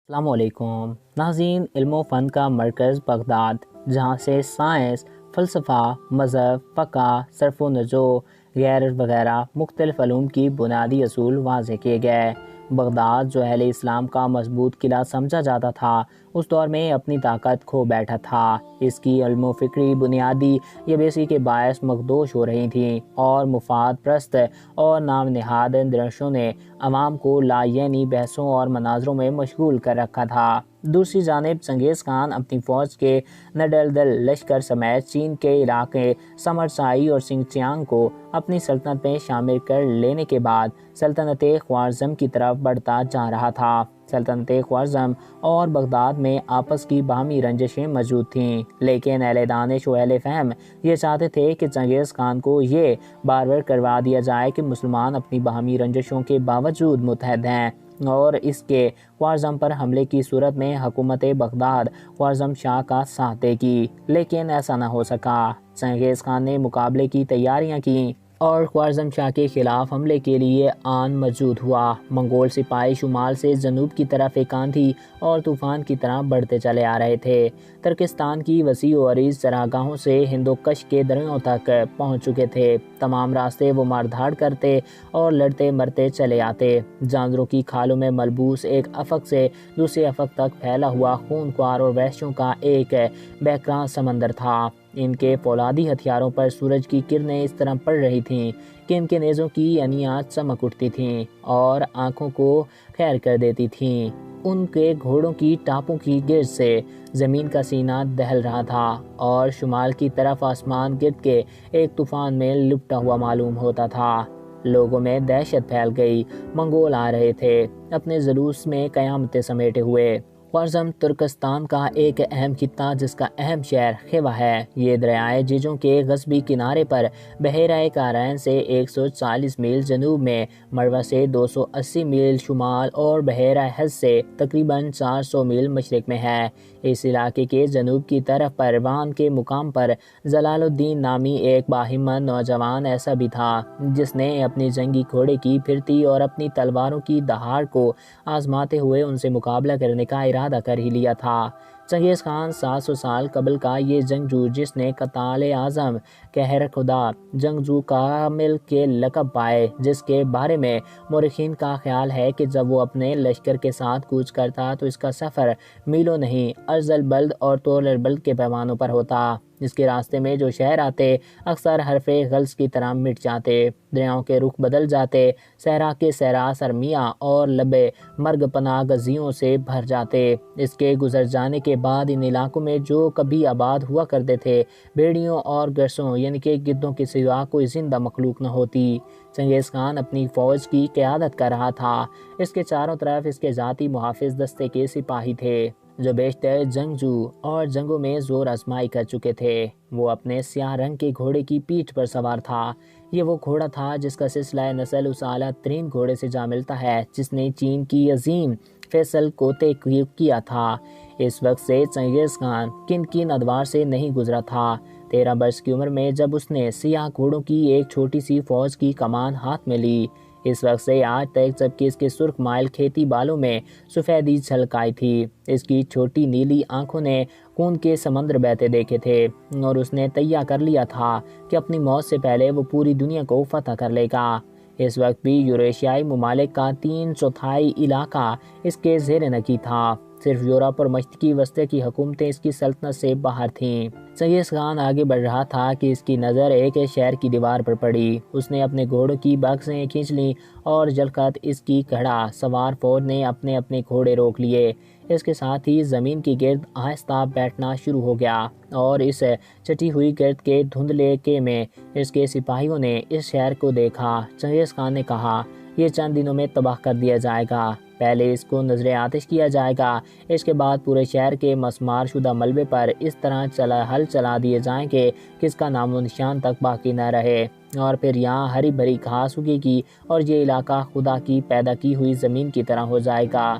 السلام علیکم ناظرین، علم و فن کا مرکز بغداد، جہاں سے سائنس، فلسفہ، مذہب، فقہ، صرف و نجو، غیرت وغیرہ مختلف علوم کی بنیادی اصول واضح کیے گئے۔ بغداد جو اہل اسلام کا مضبوط قلعہ سمجھا جاتا تھا، اس دور میں اپنی طاقت کھو بیٹھا تھا۔ اس کی علم و فکری بنیادی یہ بیسی کے باعث مخدوش ہو رہی تھیں، اور مفاد پرست اور نام نہاد درشوں نے عوام کو لایعنی بحثوں اور مناظروں میں مشغول کر رکھا تھا۔ دوسری جانب چنگیز خان اپنی فوج کے نڈلدل لشکر سمیت چین کے علاقے سمرسائی اور سنگچیانگ کو اپنی سلطنت میں شامل کر لینے کے بعد سلطنت خوارزم کی طرف بڑھتا جا رہا تھا۔ سلطنت خوارزم اور بغداد میں آپس کی باہمی رنجشیں موجود تھیں، لیکن اہل دانش و اہل فہم یہ چاہتے تھے کہ چنگیز خان کو یہ بار کروا دیا جائے کہ مسلمان اپنی باہمی رنجشوں کے باوجود متحد ہیں، اور اس کے خوارزم پر حملے کی صورت میں حکومت بغداد خوارزم شاہ کا ساتھ دے گی، لیکن ایسا نہ ہو سکا۔ چنگیز خان نے مقابلے کی تیاریاں کیں اور خوارزم شاہ کے خلاف حملے کے لیے آن موجود ہوا۔ منگول سپاہی شمال سے جنوب کی طرف ایک آندھی اور طوفان کی طرح بڑھتے چلے آ رہے تھے۔ ترکستان کی وسیع و عریض چراگاہوں سے ہند و کش کے دریاؤں تک پہنچ چکے تھے۔ تمام راستے وہ مار دھاڑ کرتے اور لڑتے مرتے چلے آتے۔ جانوروں کی کھالوں میں ملبوس ایک افق سے دوسرے افق تک پھیلا ہوا خونخوار اور وحشیوں کا ایک بحران سمندر تھا۔ ان کے فولادی ہتھیاروں پر سورج کی کرنیں اس طرح پڑ رہی تھیں کہ ان کے نیزوں کی انیاں چمک اٹھتی تھیں اور آنکھوں کو خیر کر دیتی تھیں۔ ان کے گھوڑوں کی ٹاپوں کی گرد سے زمین کا سینہ دہل رہا تھا، اور شمال کی طرف آسمان گرد کے ایک طوفان میں لپٹا ہوا معلوم ہوتا تھا۔ لوگوں میں دہشت پھیل گئی۔ منگول آ رہے تھے، اپنے جلوس میں قیامتیں سمیٹے ہوئے۔ خوارزم ترکستان کا ایک اہم خطہ جس کا اہم شہر خیوا ہے۔ یہ دریائے جیجوں کے غربی کنارے پر بحیرہ قارین سے 140 میل جنوب میں، مروہ سے 280 میل شمال اور بحیرہ حس سے تقریباً 400 میل مشرق میں ہے۔ اس علاقے کے جنوب کی طرف پر وان کے مقام پر جلال الدین نامی ایک باہمت نوجوان ایسا بھی تھا جس نے اپنی جنگی گھوڑے کی پھرتی اور اپنی تلواروں کی دہاڑ کو آزماتے ہوئے ان سے مقابلہ کرنے کا ارادہ کر ہی لیا تھا۔ چنگیز خان 700 سال قبل کا یہ جنگجو، جس نے قتال اعظم، قہر خدا، جنگجو کامل کے لقب پائے، جس کے بارے میں مورخین کا خیال ہے کہ جب وہ اپنے لشکر کے ساتھ کوچ کرتا تو اس کا سفر میلوں نہیں، ارض البلد اور طول البلد کے پیمانوں پر ہوتا۔ اس کے راستے میں جو شہر آتے اکثر حرف غلظ کی طرح مٹ جاتے، دریاؤں کے رخ بدل جاتے، صحرا کے صحرا سرمیاں اور لبے مرگ پناہ گزیوں سے بھر جاتے۔ اس کے گزر جانے کے بعد ان علاقوں میں جو کبھی آباد ہوا کرتے تھے، بھیڑیوں اور گرسوں یعنی کہ گدھوں کے سوا کوئی زندہ مخلوق نہ ہوتی۔ چنگیز خان اپنی فوج کی قیادت کر رہا تھا۔ اس کے چاروں طرف اس کے ذاتی محافظ دستے کے سپاہی تھے جو بیشتر جنگجو اور جنگوں میں زور آزمائی کر چکے تھے۔ وہ اپنے سیاہ رنگ کے گھوڑے کی پیٹھ پر سوار تھا۔ یہ وہ گھوڑا تھا جس کا سلسلہ نسل اس اعلیٰ ترین گھوڑے سے جا ملتا ہے جس نے چین کی عظیم فیصل کو طے کیا تھا۔ اس وقت سے چنگیز خان کن کن ادوار سے نہیں گزرا تھا۔ 13 برس کی عمر میں جب اس نے سیاہ گھوڑوں کی ایک چھوٹی سی فوج کی کمان ہاتھ میں لی، اس وقت سے آج تک جبکہ اس کے سرخ مائل کھیتی بالوں میں سفیدی جھلک آئی تھی، اس کی چھوٹی نیلی آنکھوں نے خون کے سمندر بہتے دیکھے تھے، اور اس نے تیہ کر لیا تھا کہ اپنی موت سے پہلے وہ پوری دنیا کو فتح کر لے گا۔ اس وقت بھی یوریشیائی ممالک کا 3/4 علاقہ اس کے زیر نگی تھا۔ صرف یورپ اور مشرقی وسطی کی حکومتیں اس کی سلطنت سے باہر تھیں۔ چنگیز خان آگے بڑھ رہا تھا کہ اس کی نظر ایک شہر کی دیوار پر پڑی۔ اس نے اپنے گھوڑوں کی باکسیں کھینچ لیں اور جلکت اس کی گھڑا سوار فوج نے اپنے اپنے گھوڑے روک لیے۔ اس کے ساتھ ہی زمین کی گرد آہستہ بیٹھنا شروع ہو گیا، اور اس چٹی ہوئی گرد کے دھندلے میں اس کے سپاہیوں نے اس شہر کو دیکھا۔ چنگیز خان نے کہا، یہ چند دنوں میں تباہ کر دیا جائے گا۔ پہلے اس کو نظر آتش کیا جائے گا، اس کے بعد پورے شہر کے مسمار شدہ ملبے پر اس طرح ہل چلا دیے جائیں گے کہ اس کا نام و نشان تک باقی نہ رہے، اور پھر یہاں ہری بھری گھاس اگے گی اور یہ علاقہ خدا کی پیدا کی ہوئی زمین کی طرح ہو جائے گا۔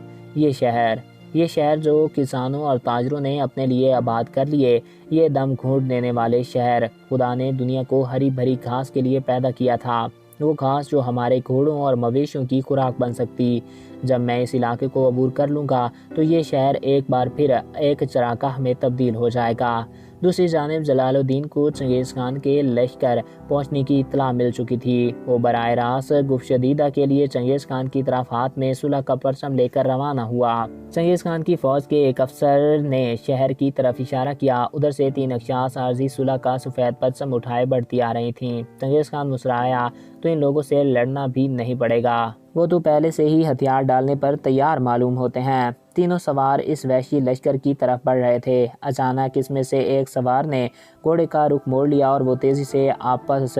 یہ شہر جو کسانوں اور تاجروں نے اپنے لیے آباد کر لیے، یہ دم گھونٹ دینے والے شہر، خدا نے دنیا کو ہری بھری گھاس کے لیے پیدا کیا تھا، وہ گھاس جو ہمارے گھوڑوں اور مویشیوں کی خوراک بن سکتی، جب میں اس علاقے کو عبور کر لوں گا تو یہ شہر ایک بار پھر ایک چراگاہ میں تبدیل ہو جائے گا۔ دوسری جانب جلال الدین کو چنگیز خان کے لشکر پہنچنے کی اطلاع مل چکی تھی۔ وہ براہ راست گفشدیدہ کے لیے چنگیز خان کی طرف ہاتھ میں صلح کا پرچم لے کر روانہ ہوا۔ چنگیز خان کی فوج کے ایک افسر نے شہر کی طرف اشارہ کیا۔ ادھر سے 3 اکشاس عارضی صلح کا سفید پرچم اٹھائے بڑھتی آ رہی تھیں۔ چنگیز خان مسکرایا، تو ان لوگوں سے لڑنا بھی نہیں پڑے گا، وہ تو پہلے سے ہی ہتھیار ڈالنے پر تیار معلوم ہوتے ہیں۔ تینوں سوار اس وحشی لشکر کی طرف بڑھ رہے تھے۔ اچانک اس میں سے ایک سوار نے گھوڑے کا رخ موڑ لیا اور وہ تیزی سے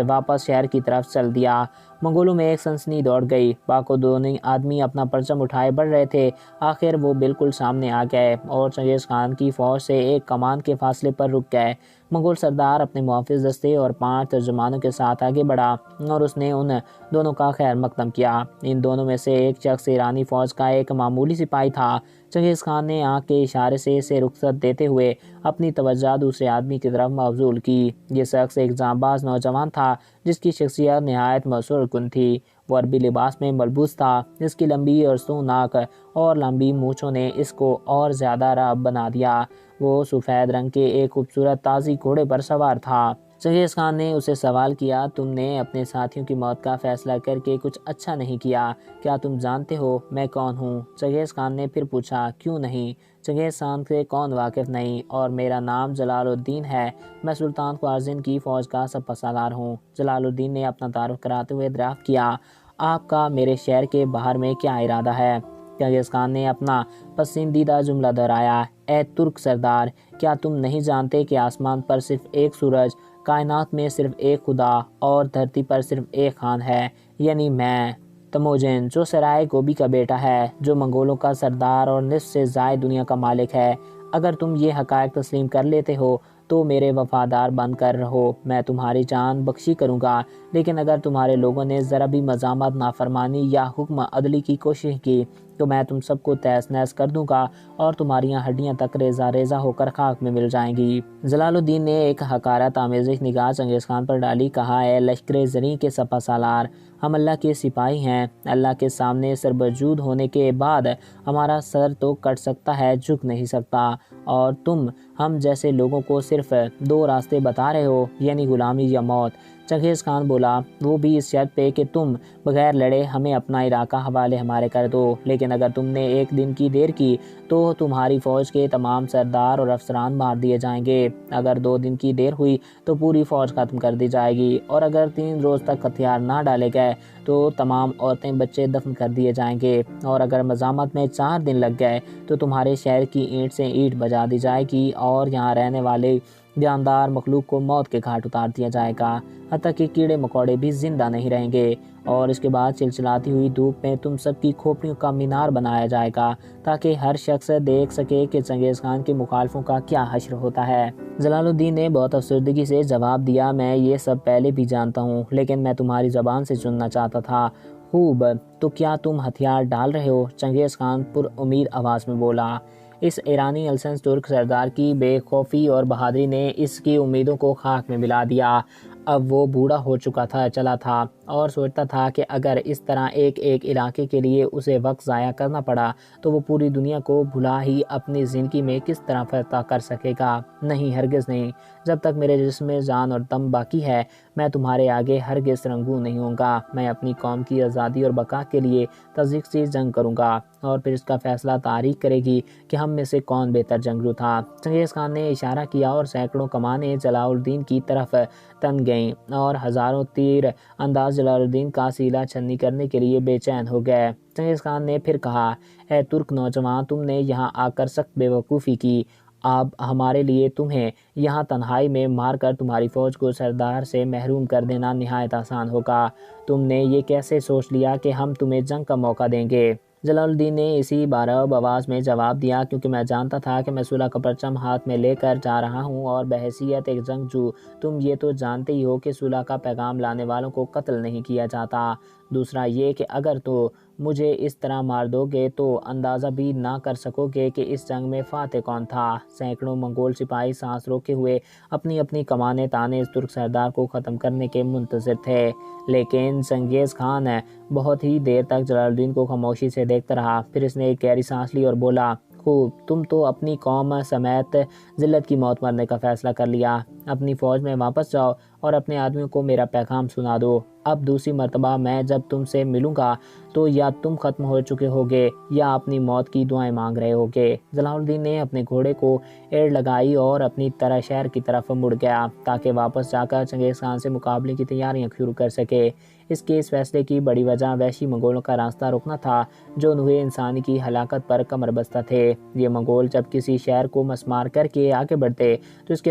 واپس شہر کی طرف چل دیا۔ منگولوں میں ایک سنسنی دوڑ گئی۔ باقی دونوں آدمی اپنا پرچم اٹھائے بڑھ رہے تھے۔ آخر وہ بالکل سامنے آ گئے اور چنگیز خان کی فوج سے ایک کمان کے فاصلے پر رک گئے۔ منگول سردار اپنے محافظ دستے اور 5 ترجمانوں کے ساتھ آگے بڑھا اور اس نے ان دونوں کا خیر مقدم کیا۔ ان دونوں میں سے ایک شخص ایرانی فوج کا ایک معمولی سپاہی تھا۔ چنگیز خان نے آنکھ کے اشارے سے اسے رخصت دیتے ہوئے اپنی توجہ دوسرے آدمی کی طرف مبذول کی۔ یہ شخص ایک جانباز نوجوان تھا جس کی شخصیت نہایت مسحور کن تھی۔ وہ عربی لباس میں ملبوس تھا۔ اس کی لمبی اور سوناک اور لمبی مونچھوں نے اس کو اور زیادہ رعب بنا دیا۔ وہ سفید رنگ کے ایک خوبصورت تازی گھوڑے پر سوار تھا۔ چنگیز خان نے اسے سوال کیا، تم نے اپنے ساتھیوں کی موت کا فیصلہ کر کے کچھ اچھا نہیں کیا، کیا تم جانتے ہو میں کون ہوں؟ چنگیز خان نے پھر پوچھا، کیوں نہیں؟ چنگیز خان سے کون واقف نہیں، اور میرا نام جلال الدین ہے، میں سلطان خوارزم کی فوج کا سپہ سالار ہوں۔ جلال الدین نے اپنا تعارف کراتے ہوئے دریافت کیا، آپ کا میرے شہر کے باہر میں کیا ارادہ ہے؟ چنگیز خان نے اپنا پسندیدہ جملہ دہرایا، اے ترک سردار، کیا تم نہیں جانتے کہ آسمان پر صرف ایک سورج، کائنات میں صرف ایک خدا اور دھرتی پر صرف ایک خان ہے، یعنی میں تموجن، جو سرائے گوبی کا بیٹا ہے، جو منگولوں کا سردار اور نصف سے زائد دنیا کا مالک ہے۔ اگر تم یہ حقائق تسلیم کر لیتے ہو تو میرے وفادار بن کر رہو، میں تمہاری جان بخشی کروں گا، لیکن اگر تمہارے لوگوں نے ذرا بھی مزاحمت، نافرمانی یا حکم عدلی کی کوشش کی تو میں تم سب کو تہس نہس کر دوں گا اور تمہاری ہڈیاں تک ریزہ ریزہ ہو کر خاک میں مل جائیں گی۔ جلال الدین نے ایک حقارت آمیز نگاہ چنگیز خان پر ڈالی، کہا، اے لشکر زریں کے سپہ سالار، ہم اللہ کے سپاہی ہیں۔ اللہ کے سامنے سربجود ہونے کے بعد ہمارا سر تو کٹ سکتا ہے، جھک نہیں سکتا، اور تم ہم جیسے لوگوں کو صرف 2 راستے بتا رہے ہو، یعنی غلامی یا موت۔ چنگیز خان بولا، وہ بھی اس شرط پہ کہ تم بغیر لڑے ہمیں اپنا علاقہ حوالے ہمارے کر دو، لیکن اگر تم نے 1 دن کی دیر کی تو تمہاری فوج کے تمام سردار اور افسران مار دیے جائیں گے۔ اگر 2 دن کی دیر ہوئی تو پوری فوج ختم کر دی جائے گی، اور اگر 3 روز تک ہتھیار نہ ڈالے گئے تو تمام عورتیں بچے دفن کر دیے جائیں گے، اور اگر مزاحمت میں 4 دن لگ گئے تو تمہارے شہر کی اینٹ سے اینٹ بجا دی جائے گی اور یہاں رہنے والے جاندار مخلوق کو موت کے گھاٹ اتار دیا جائے گا، حتیٰ کہ کیڑے مکوڑے بھی زندہ نہیں رہیں گے، اور اس کے بعد چلچلاتی ہوئی دھوپ میں تم سب کی کھوپڑیوں کا مینار بنایا جائے گا تاکہ ہر شخص دیکھ سکے کہ چنگیز خان کے مخالفوں کا کیا حشر ہوتا ہے۔ جلال الدین نے بہت افسردگی سے جواب دیا، میں یہ سب پہلے بھی جانتا ہوں، لیکن میں تمہاری زبان سے سننا چاہتا تھا۔ خوب، تو کیا تم ہتھیار ڈال رہے ہو؟ چنگیز خان پر امید آواز میں بولا۔ اس ایرانی السنس ترک سردار کی بے خوفی اور بہادری نے اس کی امیدوں کو خاک میں ملا دیا۔ اب وہ بوڑھا ہو چلا تھا اور سوچتا تھا کہ اگر اس طرح ایک علاقے کے لیے اسے وقت ضائع کرنا پڑا تو وہ پوری دنیا کو بھلا ہی اپنی زندگی میں کس طرح فتح کر سکے گا۔ نہیں، ہرگز نہیں، جب تک میرے جسم میں جان اور دم باقی ہے میں تمہارے آگے ہرگز رنگوں نہیں ہوں گا۔ میں اپنی قوم کی آزادی اور بقا کے لیے تزدیق سے جنگ کروں گا، اور پھر اس کا فیصلہ تاریخ کرے گی کہ ہم میں سے کون بہتر جنگجو تھا۔ چنگیز خان نے اشارہ کیا اور سینکڑوں کمانیں جلال الدین کی طرف تن گئیں، اور ہزاروں تیر انداز جلال الدین کا سیلا چھنی کرنے کے لیے بے چین ہو گئے۔ چنگیز خان نے پھر کہا، اے ترک نوجوان، تم نے یہاں آ کر سخت بے وقوفی کی۔ اب ہمارے لیے تمہیں یہاں تنہائی میں مار کر تمہاری فوج کو سردار سے محروم کر دینا نہایت آسان ہوگا۔ تم نے یہ کیسے سوچ لیا کہ ہم تمہیں جنگ کا موقع دیں گے؟ جلال الدین نے اسی بارب آواز میں جواب دیا، کیونکہ میں جانتا تھا کہ میں صلح کا پرچم ہاتھ میں لے کر جا رہا ہوں، اور بحیثیت ایک جنگجو تم یہ تو جانتے ہی ہو کہ صلح کا پیغام لانے والوں کو قتل نہیں کیا جاتا۔ دوسرا یہ کہ اگر تو مجھے اس طرح مار دو گے تو اندازہ بھی نہ کر سکو گے کہ اس جنگ میں فاتح کون تھا۔ سینکڑوں منگول سپاہی سانس روکے ہوئے اپنی اپنی کمانیں تانے اس ترک سردار کو ختم کرنے کے منتظر تھے، لیکن چنگیز خان بہت ہی دیر تک جلال الدین کو خاموشی سے دیکھتا رہا۔ پھر اس نے ایک گہری سانس لی اور بولا، خوب، تم تو اپنی قوم سمیت ذلت کی موت مرنے کا فیصلہ کر لیا۔ اپنی فوج میں واپس جاؤ اور اپنے آدمیوں کو میرا پیغام سنا دو۔ اب دوسری مرتبہ میں جب تم سے ملوں گا تو یا تم ختم ہو چکے ہوگے یا اپنی موت کی دعائیں مانگ رہے ہوگے۔ جلال الدین نے اپنے گھوڑے کو ایڑ لگائی اور اپنی طرح شہر کی طرف مڑ گیا تاکہ واپس جا کر چنگیز خان سے مقابلے کی تیاریاں شروع کر سکے۔ اس فیصلے کی بڑی وجہ وحشی منگولوں کا راستہ روکنا تھا جو نوع انسانی کی ہلاکت پر کمر بستہ تھے۔ یہ منگول جب کسی شہر کو مسمار کر کے آگے بڑھتے تو اس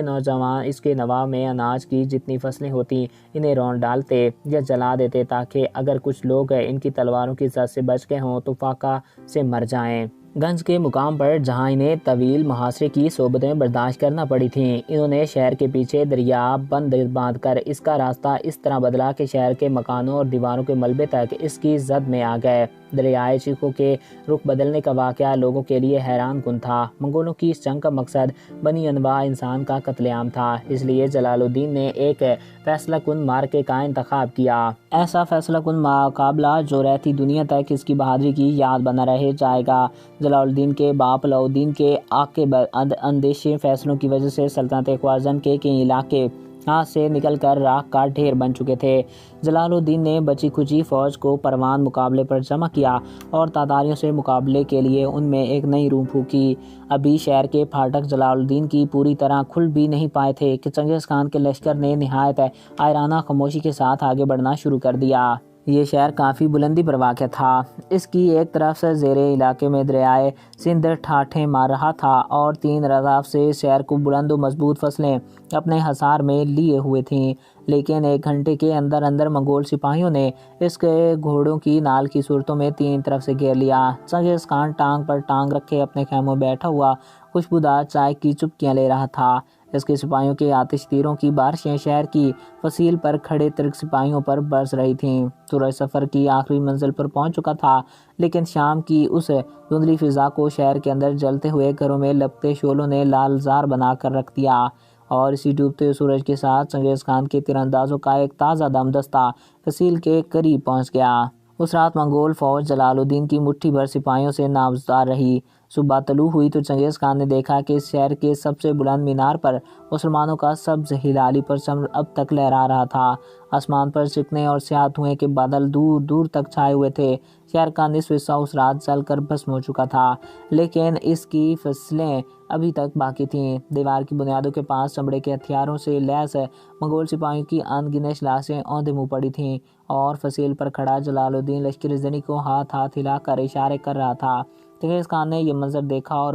کے نواح میں اناج کی جتنی فصلیں ہوتی انہیں رون ڈالتے یا جلا دیتے تاکہ اگر کچھ لوگ ان کی تلواروں کی زد سے بچ گئے ہوں تو فاقہ سے مر جائیں۔ گنج کے مقام پر جہاں انہیں طویل محاصرے کی صحبتیں برداشت کرنا پڑی تھیں، انہوں نے شہر کے پیچھے دریا بند باندھ کر اس کا راستہ اس طرح بدلا کہ شہر کے مکانوں اور دیواروں کے ملبے تک اس کی زد میں آ گئے۔ دریائے چیخو کے رخ بدلنے کا واقعہ لوگوں کے لیے حیران کن تھا۔ منگولوں کی اس جنگ کا مقصد بنی انواع انسان کا قتل عام تھا، اس لیے جلال الدین نے ایک فیصلہ کن معرکے کا انتخاب کیا۔ ایسا فیصلہ کن مقابلہ جو رہتی دنیا تک اس کی بہادری کی یاد بنا رہ جائے گا۔ جلال الدین کے باپ علاؤالدین کے عاقب اندیش فیصلوں کی وجہ سے سلطنت خوارزم کے کئی علاقے ہاتھ سے نکل کر راکھ کا ڈھیر بن چکے تھے۔ جلال الدین نے بچی کھچی فوج کو پروان مقابلے پر جمع کیا اور تاتاریوں سے مقابلے کے لیے ان میں ایک نئی روح پھونکی۔ ابھی شہر کے پھاٹک جلال الدین کی پوری طرح کھل بھی نہیں پائے تھے کہ چنگیز خان کے لشکر نے نہایت آئرانہ خاموشی کے ساتھ آگے بڑھنا شروع کر دیا۔ یہ شہر کافی بلندی پر واقع تھا۔ اس کی ایک طرف سے زیر علاقے میں دریائے سندھ ٹھاٹھیں مار رہا تھا اور تین اطراف سے شہر کو بلند و مضبوط فصلیں اپنے حصار میں لیے ہوئے تھیں، لیکن ایک گھنٹے کے اندر اندر منگول سپاہیوں نے اس کے گھوڑوں کی نال کی صورتوں میں تین طرف سے گھیر لیا۔ چنگیز خان ٹانگ پر ٹانگ رکھے اپنے خیموں میں بیٹھا ہوا خوشبودار چائے کی چپکیاں لے رہا تھا۔ اس کے سپاہیوں کے آتش تیروں کی بارشیں شہر کی فصیل پر کھڑے ترک سپاہیوں پر برس رہی تھیں۔ سورج سفر کی آخری منزل پر پہنچ چکا تھا، لیکن شام کی اس دھندلی فضا کو شہر کے اندر جلتے ہوئے گھروں میں لپکتے شعلوں نے لال زار بنا کر رکھ دیا، اور اسی ڈوبتے سورج کے ساتھ چنگیز خان کے تیر اندازوں کا ایک تازہ دم دستہ فصیل کے قریب پہنچ گیا۔ اس رات منگول فوج جلال الدین کی مٹھی بھر سپاہیوں سے نامزدار رہی۔ صبح طلوع ہوئی تو چنگیز خان نے دیکھا کہ اس شہر کے سب سے بلند مینار پر مسلمانوں کا سبز ہلالی پرچم اب تک لہرا رہا تھا۔ آسمان پر چکنے اور سیاہ دھوئیں کے بادل دور دور تک چھائے ہوئے تھے۔ شہر کا نصف حصہ اس رات جل کر بھسم ہو چکا تھا، لیکن اس کی فصلیں ابھی تک باقی تھیں۔ دیوار کی بنیادوں کے پاس چمڑے کے ہتھیاروں سے لیس منگول سپاہیوں کی ان گنت لاشیں اوندھے منہ پڑی تھیں، اور فصیل پر کھڑا جلال الدین لشکر زنی کو ہاتھ ہلا کر اشارے کر رہا تھا۔ چنگیز خان نے یہ منظر دیکھا اور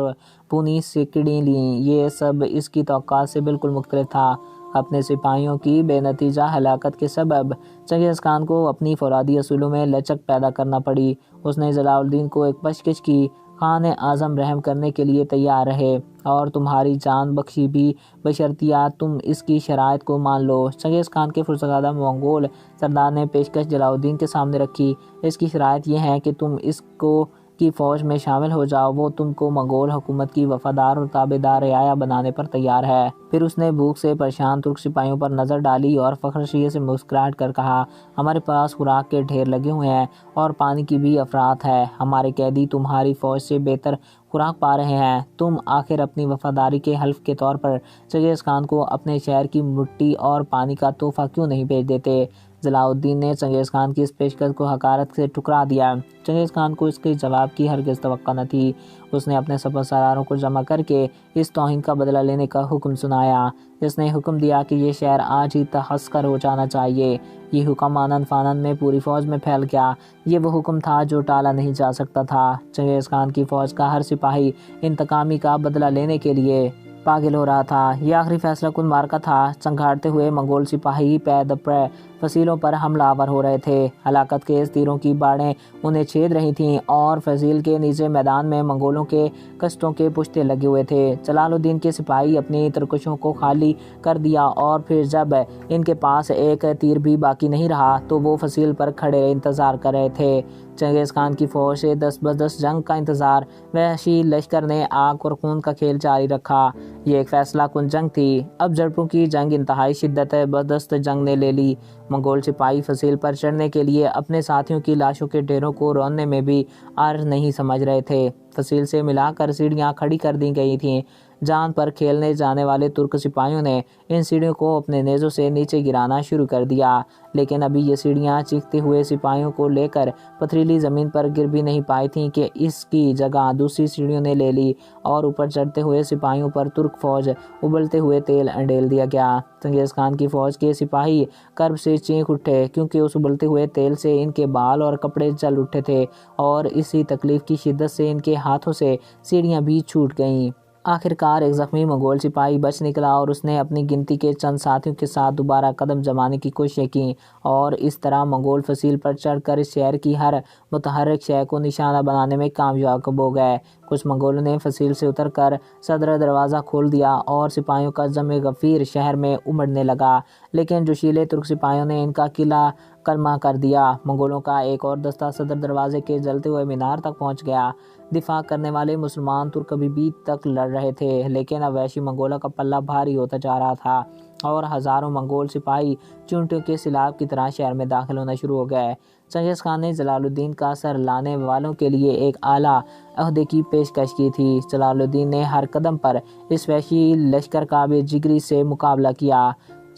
پونی سکڑیں لیں۔ یہ سب اس کی توقعات سے بالکل مختلف تھا۔ اپنے سپاہیوں کی بے نتیجہ ہلاکت کے سبب چنگیز خان کو اپنی فولادی اصولوں میں لچک پیدا کرنا پڑی۔ اس نے جلال الدین کو ایک پیشکش کی، خان اعظم رحم کرنے کے لیے تیار رہے اور تمہاری جان بخشی بھی بشرطیہ تم اس کی شرائط کو مان لو۔ چنگیز خان کے فرزادہ منگول سردار نے پیشکش جلال الدین کے سامنے رکھی۔ اس کی شرائط یہ ہے کہ تم اس کو کی فوج میں شامل ہو جاؤ، وہ تم کو منگول حکومت کی وفادار اور تابعدار رعایا بنانے پر تیار ہے۔ پھر اس نے بھوک سے پریشان ترک سپاہیوں پر نظر ڈالی اور فخر سے مسکراہٹ کر کہا، ہمارے پاس خوراک کے ڈھیر لگے ہوئے ہیں اور پانی کی بھی افراط ہے۔ ہمارے قیدی تمہاری فوج سے بہتر خوراک پا رہے ہیں۔ تم آخر اپنی وفاداری کے حلف کے طور پر چنگیز خان کو اپنے شہر کی مٹی اور پانی کا تحفہ کیوں نہیں بھیج دیتے؟ جلال الدین نے چنگیز خان کی اس پیشکش کو حقارت سے ٹھکرا دیا۔ چنگیز خان کو اس کے جواب کی ہرگز توقع نہ تھی۔ اس نے اپنے سپہ سالاروں کو جمع کر کے اس توہین کا بدلہ لینے کا حکم سنایا۔ اس نے حکم دیا کہ یہ شہر آج ہی تسخیر ہو جانا چاہیے۔ یہ حکم آنن فانن میں پوری فوج میں پھیل گیا۔ یہ وہ حکم تھا جو ٹالا نہیں جا سکتا تھا۔ چنگیز خان کی فوج کا ہر سپاہی انتقامی کا بدلہ لینے کے لیے پاگل ہو رہا تھا۔ یہ آخری فیصلہ کن معرکہ تھا۔ چنگھاڑتے ہوئے منگول سپاہی پے در پے فصیلوں پر حملہ آور ہو رہے تھے۔ ہلاکت کے اس تیروں کی باڑیں انہیں چھید رہی تھیں اور فصیل کے نیچے میدان میں منگولوں کے کشتوں کے پشتے لگے ہوئے تھے۔ جلال الدین کے سپاہی اپنی ترکشوں کو خالی کر دیا اور پھر جب ان کے پاس ایک تیر بھی باقی نہیں رہا تو وہ فصیل پر کھڑے انتظار کر رہے تھے۔ چنگیز خان کی فوج سے دست بدست جنگ کا انتظار، وحشی لشکر نے آگ اور خون کا کھیل جاری رکھا۔ یہ ایک فیصلہ کن جنگ تھی۔ اب جھڑپوں کی جنگ انتہائی شدت بدست جنگ نے لے لی۔ منگول سپاہی فصیل پر چڑھنے کے لیے اپنے ساتھیوں کی لاشوں کے ڈھیروں کو روننے میں بھی عرض نہیں سمجھ رہے تھے۔ فصیل سے ملا کر سیڑھیاں کھڑی کر دی گئی تھیں۔ جان پر کھیلنے جانے والے ترک سپاہیوں نے ان سیڑھیوں کو اپنے نیزوں سے نیچے گرانا شروع کر دیا، لیکن ابھی یہ سیڑھیاں چیختے ہوئے سپاہیوں کو لے کر پتھریلی زمین پر گر بھی نہیں پائی تھیں کہ اس کی جگہ دوسری سیڑھیوں نے لے لی اور اوپر چڑھتے ہوئے سپاہیوں پر ترک فوج ابلتے ہوئے تیل انڈیل دیا گیا۔ چنگیز خان کی فوج کے سپاہی کرب سے چینخ اٹھے، کیونکہ اس ابلتے ہوئے تیل سے ان کے بال اور کپڑے جل اٹھے تھے اور اسی تکلیف کی شدت سے ان کے ہاتھوں سے سیڑھیاں بھی چھوٹ گئیں۔ آخرکار ایک زخمی منگول سپاہی بچ نکلا اور اس نے اپنی گنتی کے چند ساتھیوں کے ساتھ دوبارہ قدم جمانے کی کوششیں کیں اور اس طرح منگول فصیل پر چڑھ کر اس شہر کی ہر متحرک شے کو نشانہ بنانے میں کامیاب ہو گئے۔ کچھ منگولوں نے فصیل سے اتر کر صدر دروازہ کھول دیا اور سپاہیوں کا جمع غفیر شہر میں امڑنے لگا، لیکن جوشیلے ترک سپاہیوں نے ان کا قلعہ قلمہ کر دیا۔ منگولوں کا ایک اور دستہ صدر دروازے کے جلتے ہوئے مینار تک پہنچ گیا۔ دفاع کرنے والے مسلمان ترک ابھی تک لڑ رہے تھے، لیکن اب وحشی منگولوں کا پلہ بھاری ہوتا جا رہا تھا اور ہزاروں منگول سپاہی چونٹیوں کے سیلاب کی طرح شہر میں داخل ہونا شروع ہو گئے۔ چنگیز خان نے جلال الدین کا سر لانے والوں کے لیے ایک اعلیٰ عہدے کی پیشکش کی تھی۔ جلال الدین نے ہر قدم پر اس وحشی لشکر کا بے جگری سے مقابلہ کیا۔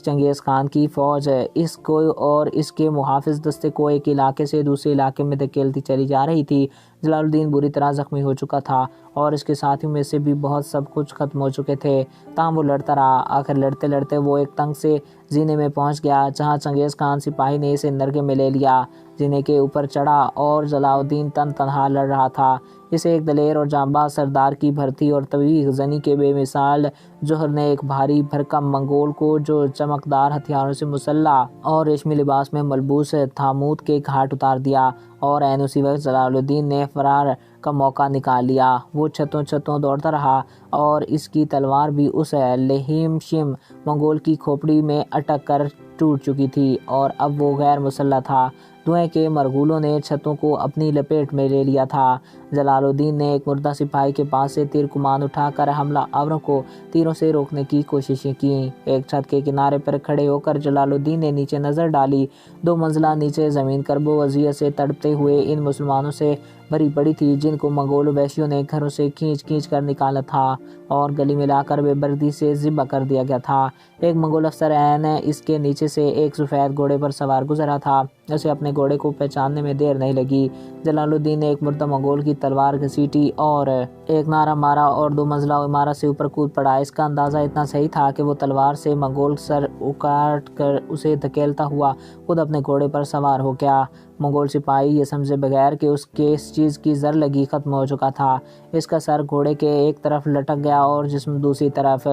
چنگیز خان کی فوج اس کو اور اس کے محافظ دستے کو ایک علاقے سے دوسرے علاقے میں دھکیلتی چلی جا رہی تھی۔ جلال الدین بری طرح زخمی ہو چکا تھا اور اس کے ساتھیوں میں سے بھی بہت سب کچھ ختم ہو چکے تھے، تاہم وہ لڑتا رہا۔ آخر لڑتے لڑتے وہ ایک تنگ سے زینے میں پہنچ گیا، جہاں چنگیز خان سپاہی نے اسے نرغے میں لے لیا۔ زینے کے اوپر چڑھا اور جلال الدین تنہا لڑ رہا تھا۔ اسے ایک دلیر اور جانباز سردار کی بھرتی اور طویل زنی کے بے مثال جوہر نے ایک بھاری بھرکم منگول کو، جو چمکدار ہتھیاروں سے مسلح اور ریشمی لباس میں ملبوس تھاموت کے گھاٹ اتار دیا، اور عین اسی وقت جلال الدین نے فرار کا موقع نکال لیا۔ وہ چھتوں دوڑتا رہا اور اس کی تلوار بھی اس لہیم شم منگول کی کھوپڑی میں اٹک کر ٹوٹ چکی تھی اور اب وہ غیر مسلح تھا۔ دھوئیں کے مرغولوں نے چھتوں کو اپنی لپیٹ میں لے لیا تھا۔ جلال الدین نے ایک مردہ سپاہی کے پاس سے تیر کمان اٹھا کر حملہ آوروں کو تیروں سے روکنے کی کوششیں کیں۔ ایک چھت کے کنارے پر کھڑے ہو کر جلال الدین نے نیچے نظر ڈالی۔ 2 منزلہ نیچے زمین کرب و اذیت سے تڑپتے ہوئے ان مسلمانوں سے بھری پڑی تھی، جن کو منگول وحشیوں نے گھروں سے کھینچ کر نکالا تھا اور گلی میں لا کر بے دردی سے ذبح کر دیا گیا تھا۔ ایک منگول افسر عین اس کے نیچے سے ایک سفید گھوڑے پر سوار گزرا تھا۔ اسے اپنے گھوڑے کو پہچاننے میں دیر نہیں لگی۔ جلال الدین نے ایک مردہ منگول کی تلوار گھسیٹی اور ایک نعرہ مارا اور 2 منزلہ عمارت سے اوپر کود پڑا۔ اس کا اندازہ اتنا صحیح تھا کہ وہ تلوار سے منگول سر اکاٹ کر اسے دھکیلتا ہوا خود اپنے گھوڑے پر سوار ہو گیا۔ منگول سپاہی یہ سمجھے بغیر کہ اس کے اس چیز کی زر لگی ختم ہو چکا تھا۔ اس کا سر گھوڑے کے ایک طرف لٹک گیا اور جسم دوسری طرف۔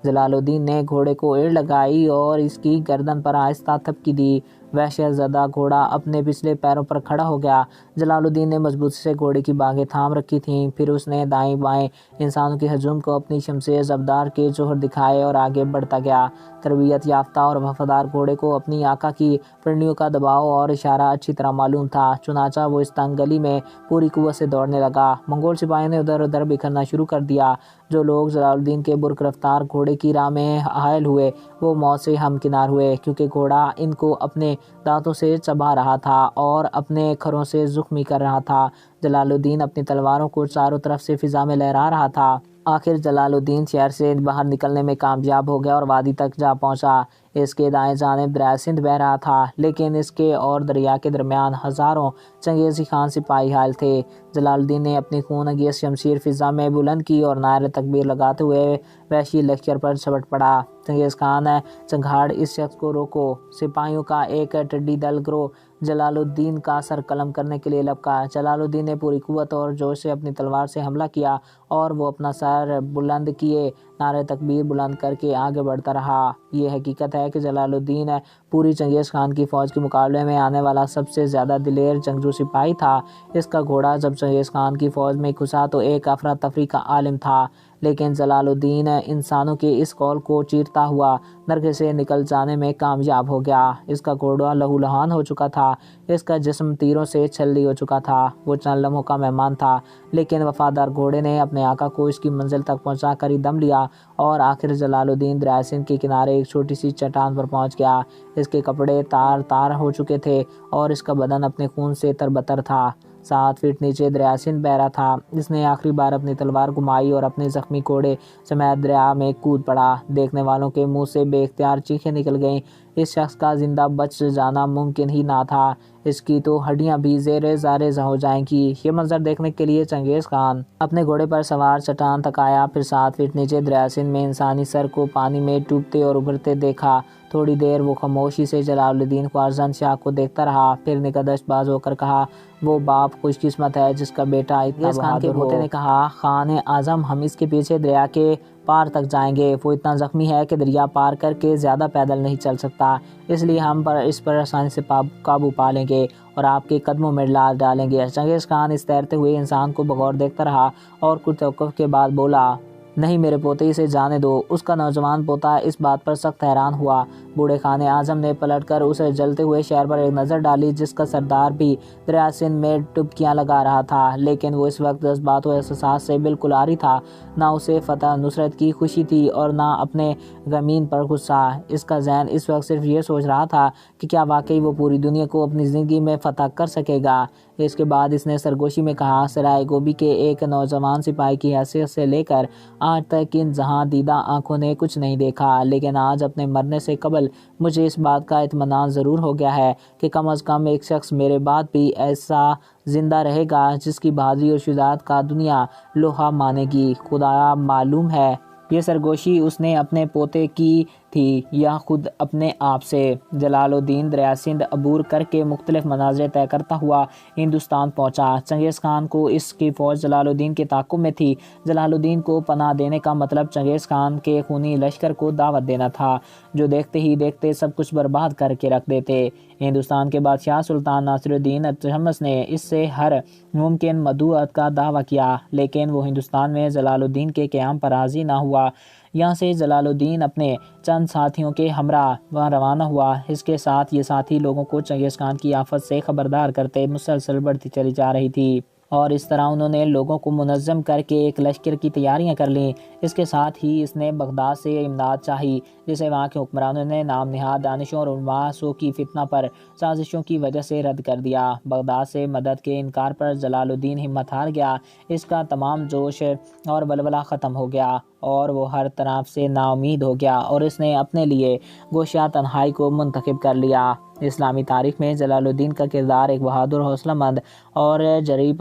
جلال الدین نے گھوڑے کو ایڑ لگائی اور اس کی گردن پر آہستہ تھپکی دی۔ وحشت زدہ گھوڑا اپنے پچھلے پیروں پر کھڑا ہو گیا۔ جلال الدین نے مضبوطی سے گھوڑے کی باگیں تھام رکھی تھیں، پھر اس نے دائیں بائیں انسانوں کے ہجوم کو اپنی شمشیر زبردار کے جوہر دکھائے اور آگے بڑھتا گیا۔ تربیت یافتہ اور وفادار گھوڑے کو اپنی آقا کی پنڈلیوں کا دباؤ اور اشارہ اچھی طرح معلوم تھا، چنانچہ وہ اس تنگ گلی میں پوری قوت سے دوڑنے لگا۔ منگول سپاہیوں نے ادھر ادھر بکھرنا شروع کر دیا۔ جو لوگ جلال الدین کے برق رفتار گھوڑے کی راہ میں حائل ہوئے، وہ موت سے ہمکنار ہوئے، کیونکہ گھوڑا ان کو اپنے دانتوں سے چبا رہا تھا اور اپنے کھروں سے زخمی کر رہا تھا۔ جلال الدین اپنی تلواروں کو چاروں طرف سے فضا میں لہرا رہا تھا۔ آخر جلال الدین شہر سے باہر نکلنے میں کامیاب ہو گیا اور وادی تک جا پہنچا۔ اس کے دائیں جانب دریائے سندھ بہہ رہا تھا، لیکن اس کے اور دریا کے درمیان ہزاروں چنگیزی خان سپاہی حائل تھے۔ جلال الدین نے اپنی خون انگیز شمشیر فضا میں بلند کی اور نعرہ تکبیر لگاتے ہوئے وحشی لشکر پر جھپٹ پڑا۔ چنگیز خان چنگھاڑ، اس شخص کو روکو! سپاہیوں کا ایک ٹڈی دل گروہ جلال الدین کا سر قلم کرنے کے لیے لپکا۔ جلال الدین نے پوری قوت اور جوش سے اپنی تلوار سے حملہ کیا اور وہ اپنا سر بلند کیے نعرہ تکبیر بلند کر کے آگے بڑھتا رہا۔ یہ حقیقت ہے کہ جلال الدین پوری چنگیز خان کی فوج کے مقابلے میں آنے والا سب سے زیادہ دلیر جنگجو سپاہی تھا۔ اس کا گھوڑا جب چنگیز خان کی فوج میں گھسا تو ایک افراتفری کا عالم تھا، لیکن جلال الدین انسانوں کے اس قول کو چیرتا ہوا نرگے سے نکل جانے میں کامیاب ہو گیا۔ اس کا گھوڑا لہو لہان ہو چکا تھا، اس کا جسم تیروں سے چھلی ہو چکا تھا۔ وہ چند لمحوں کا مہمان تھا، لیکن وفادار گھوڑے نے اپنے آقا کو اس کی منزل تک پہنچا کر ہی دم لیا، اور آخر جلال الدین دریائے سندھ کے کنارے ایک چھوٹی سی چٹان پر پہنچ گیا۔ اس کے کپڑے تار تار ہو چکے تھے اور اس کا بدن اپنے خون سے تربتر تھا۔ 7 فٹ نیچے دریائے سندھ بہ رہا تھا۔ اس نے آخری بار اپنی تلوار گھمائی اور اپنے زخمی گھوڑے سمیت دریا میں کود پڑا۔ دیکھنے والوں کے منہ سے بے اختیار چیخیں نکل گئیں۔ اس شخص کا زندہ بچ جانا ممکن ہی نہ تھا، اس کی تو ہڈیاں بھی زیر زارزہ ہو جائیں گی۔ یہ منظر دیکھنے کے لیے چنگیز خان اپنے گھوڑے پر سوار چٹان تک آیا، پھر 7 فٹ نیچے دریائے سندھ میں انسانی سر کو پانی میں ڈوبتے اور ابھرتے دیکھا۔ تھوڑی دیر وہ خاموشی سے جلال الدین خوارزم شاہ کو دیکھتا رہا، پھر نگہداشت باز ہو کر کہا، وہ باپ خوش قسمت ہے جس کا بیٹا اتنا بہادر ہو۔ پوتے نے کہا، خان اعظم، ہم اس کے پیچھے دریا کے پار تک جائیں گے۔ وہ اتنا زخمی ہے کہ دریا پار کر کے زیادہ پیدل نہیں چل سکتا، اس لیے ہم اس پر آسانی سے قابو پا لیں گے اور آپ کے قدموں میں ڈالیں گے۔ چنگیز خان اس تیرتے ہوئے انسان کو بغور دیکھتا رہا اور کچھ توقف کے بعد بولا، نہیں میرے پوتے، اسے جانے دو۔ اس کا نوجوان پوتا اس بات پر سخت حیران ہوا۔ بوڑھے خان اعظم نے پلٹ کر اس جلتے ہوئے شہر پر ایک نظر ڈالی جس کا سردار بھی دریائے سندھ میں ڈبکیاں لگا رہا تھا، لیکن وہ اس وقت جذبات و احساسات سے بالکل عاری تھا۔ نہ اسے فتح نصرت کی خوشی تھی اور نہ اپنے غمین پر غصہ۔ اس کا ذہن اس وقت صرف یہ سوچ رہا تھا کہ کیا واقعی وہ پوری دنیا کو اپنی زندگی میں فتح کر سکے گا۔ اس کے بعد اس نے سرگوشی میں کہا، سرائے گوبی کے ایک نوجوان سپاہی کی حیثیت سے لے کر آج تک ان جہاں دیدہ آنکھوں نے کچھ نہیں دیکھا، لیکن آج اپنے مرنے سے قبل مجھے اس بات کا اطمینان ضرور ہو گیا ہے کہ کم از کم ایک شخص میرے بعد بھی ایسا زندہ رہے گا جس کی بہادری اور شجاعت کا دنیا لوہا مانے گی۔ خدایا معلوم ہے یہ سرگوشی اس نے اپنے پوتے کی تھی یا خود اپنے آپ سے۔ جلال الدین دریائے سندھ عبور کر کے مختلف مناظر طے کرتا ہوا ہندوستان پہنچا۔ چنگیز خان کو اس کی فوج جلال الدین کے تعاقب میں تھی۔ جلال الدین کو پناہ دینے کا مطلب چنگیز خان کے خونی لشکر کو دعوت دینا تھا، جو دیکھتے ہی دیکھتے سب کچھ برباد کر کے رکھ دیتے۔ ہندوستان کے بادشاہ سلطان ناصر الدین تحمس نے اس سے ہر ممکن مدعوت کا دعویٰ کیا، لیکن وہ ہندوستان میں جلال الدین کے قیام پر راضی نہ ہوا۔ یہاں سے جلال الدین اپنے چند ساتھیوں کے ہمراہ وہاں روانہ ہوا۔ اس کے ساتھ یہ ساتھی لوگوں کو چنگیز خان کی آفت سے خبردار کرتے مسلسل بڑھتی چلی جا رہی تھی، اور اس طرح انہوں نے لوگوں کو منظم کر کے ایک لشکر کی تیاریاں کر لیں۔ اس کے ساتھ ہی اس نے بغداد سے امداد چاہی، جسے وہاں کے حکمرانوں نے نام نہاد دانشوں اور علماء کی فتنہ پر سازشوں کی وجہ سے رد کر دیا۔ بغداد سے مدد کے انکار پر جلال الدین ہمت ہار گیا، اس کا تمام جوش اور ولولہ ختم ہو گیا اور وہ ہر طرف سے نا امید ہو گیا، اور اس نے اپنے لیے گوشہ تنہائی کو منتخب کر لیا۔ اسلامی تاریخ میں جلال الدین کا کردار ایک بہادر، حوصلہ مند اور جریح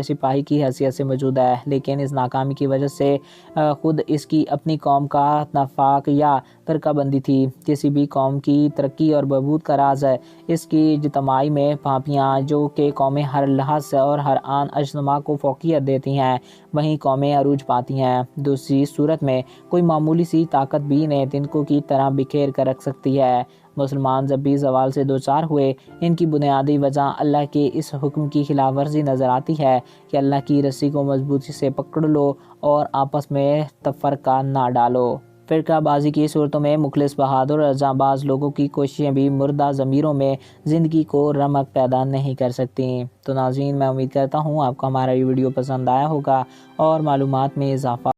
سپاہی کی حیثیت سے موجود ہے، لیکن اس ناکامی کی وجہ سے خود اس کی اپنی قوم کا نفاق یا ترکہ بندی تھی۔ کسی بھی قوم کی ترقی اور بہبود کا راز ہے اس کی اجتماعی میں پھاپیاں، جو کہ قومیں ہر لحاظ سے اور ہر آن اجتماع کو فوقیت دیتی ہیں، وہیں قومیں عروج پاتی ہیں۔ دوسری صورت میں کوئی معمولی سی طاقت بھی انہیں تنکوں کی طرح بکھیر کر رکھ سکتی ہے۔ مسلمان جب بھی زوال سے دوچار ہوئے، ان کی بنیادی وجہ اللہ کے اس حکم کی خلاف ورزی نظر آتی ہے کہ اللہ کی رسی کو مضبوطی سے پکڑ لو اور آپس میں تفرقہ نہ ڈالو۔ فرقہ بازی کی صورتوں میں مخلص، بہادر اور جانباز لوگوں کی کوششیں بھی مردہ ضمیروں میں زندگی کو رمق پیدا نہیں کر سکتی۔ تو ناظرین، میں امید کرتا ہوں آپ کو ہمارا یہ ویڈیو پسند آیا ہوگا اور معلومات میں اضافہ